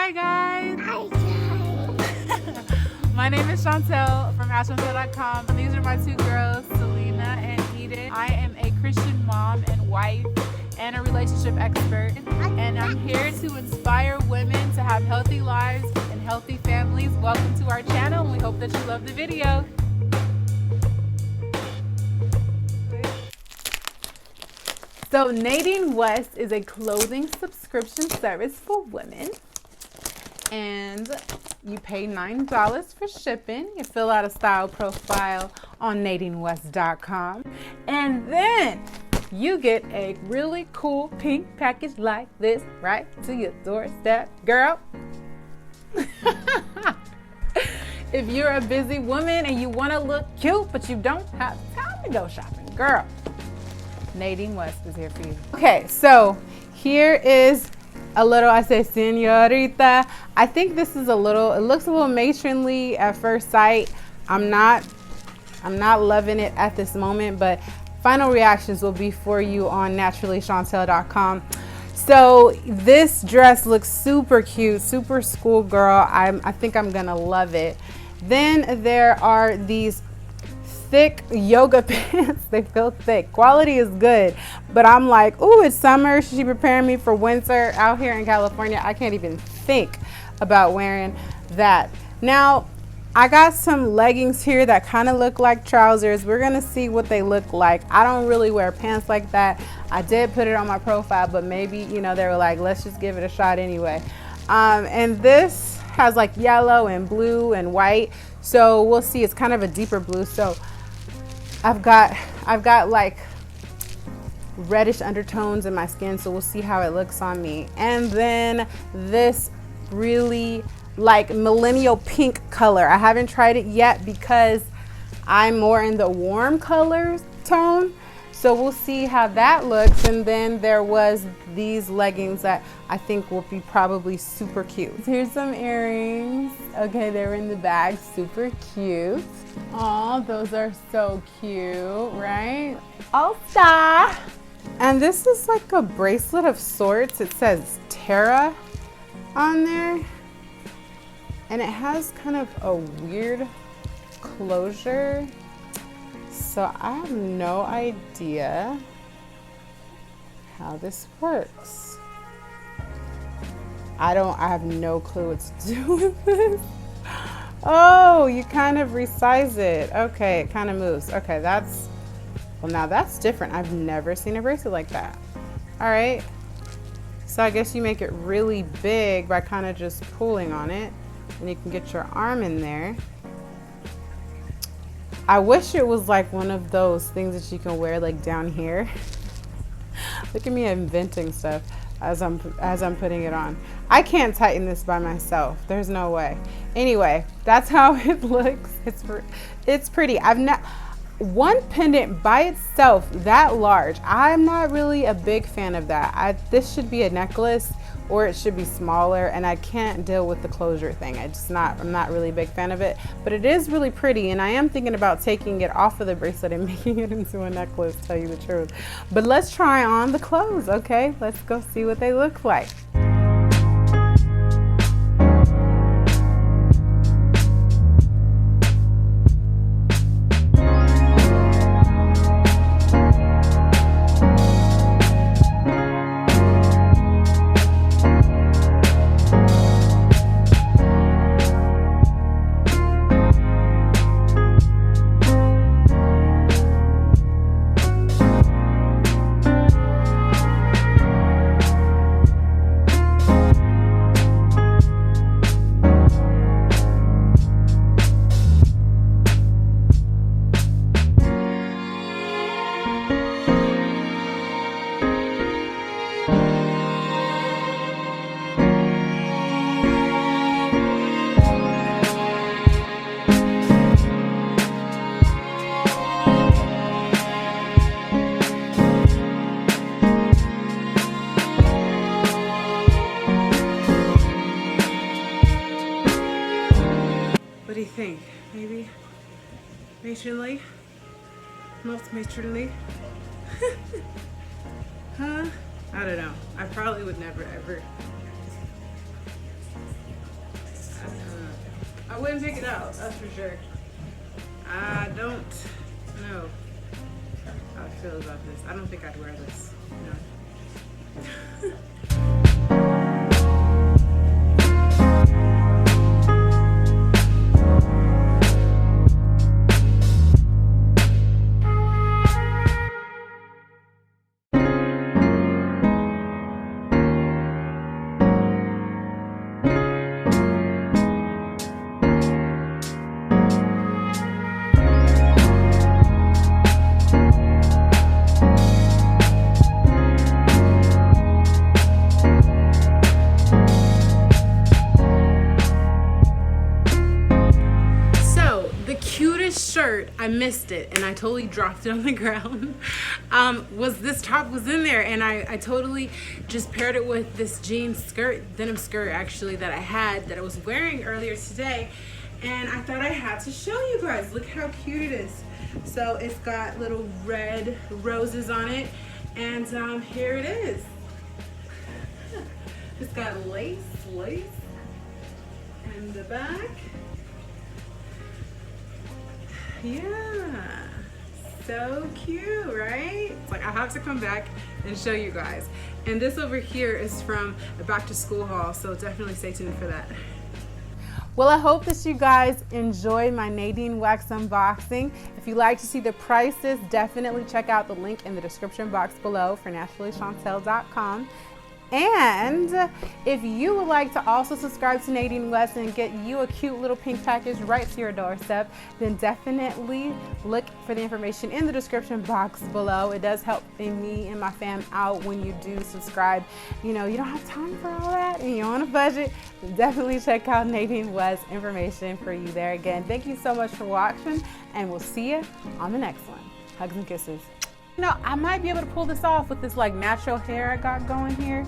Hi guys! Hi guys! My name is Chauntel from Chauntel.com. These are my two girls, Selena and Eden. I am a Christian mom and wife and a relationship expert. And I'm here to inspire women to have healthy lives and healthy families. Welcome to our channel and we hope that you love the video. So Nadine West is a clothing subscription service for women. And you pay $9 for shipping. You fill out a style profile on NadineWest.com. And then you get a really cool pink package like this right to your doorstep, girl. If you're a busy woman and you want to look cute, but you don't have time to go shopping, girl, Nadine West is here for you. Okay, so here is a little, I say señorita. I think this is a little, it looks a little matronly at first sight. I'm not loving it at this moment, but final reactions will be for you on naturallychauntel.com. So this dress looks super cute, super schoolgirl. I think I'm gonna love it. Then there are these thick yoga pants. They feel thick. Quality is good, but I'm like, ooh, it's summer. She's preparing me for winter out here in California. I can't even think about wearing that. Now, I got some leggings here that kind of look like trousers. We're gonna see what they look like. I don't really wear pants like that. I did put it on my profile, but maybe, you know, they were like, let's just give it a shot anyway. And this has like yellow and blue and white. So we'll see, it's kind of a deeper blue. So I've got like reddish undertones in my skin, so we'll see how it looks on me. And then this really like millennial pink color. I haven't tried it yet because I'm more in the warm color tone. So we'll see how that looks. And then there was these leggings that I think will be probably super cute. Here's some earrings. Okay, they were in the bag, super cute. Oh, those are so cute, right? All-star. And this is like a bracelet of sorts. It says Tara on there. And it has kind of a weird closure. So I have no idea how this works. I have no clue what to do with this. Oh, you kind of resize it. Okay, it kind of moves. Okay, well, now that's different. I've never seen a bracelet like that. All right. So I guess you make it really big by kind of just pulling on it, and you can get your arm in there. I wish it was like one of those things that you can wear like down here. Look at me inventing stuff as I'm putting it on. I can't tighten this by myself. There's no way. Anyway, that's how it looks. It's pretty. One pendant by itself that large, I'm not really a big fan of that. This should be a necklace or it should be smaller, and I can't deal with the closure thing. I'm not really a big fan of it, but it is really pretty, and I am thinking about taking it off of the bracelet and making it into a necklace, to tell you the truth. But let's try on the clothes, okay? Let's go see what they look like. What do you think? Maybe matronly? Most matronly? Huh? I don't know. I probably would never ever I wouldn't take it out, that's for sure. I don't know how I feel about this. I don't think I'd wear this, no. Shirt, I missed it and I totally dropped it on the ground. Was this top was in there, and I totally just paired it with this jean skirt, denim skirt actually, that I had that I was wearing earlier today, and I thought I had to show you guys. Look how cute it is. So it's got little red roses on it, and here it is. It's got lace in the back. Yeah, so cute, right? It's like I have to come back and show you guys. And this over here is from a back to school haul, so definitely stay tuned for that. Well, I hope that you guys enjoyed my Nadine West unboxing. If you'd like to see the prices, definitely check out the link in the description box below for naturallychauntel.com. And if you would like to also subscribe to Nadine West and get you a cute little pink package right to your doorstep, then definitely look for the information in the description box below. It does help me and my fam out when you do subscribe. You know, you don't have time for all that and you're on a budget, then definitely check out Nadine West information for you there. Again, thank you so much for watching, and we'll see you on the next one. Hugs and kisses. You know, I might be able to pull this off with this like natural hair I got going here.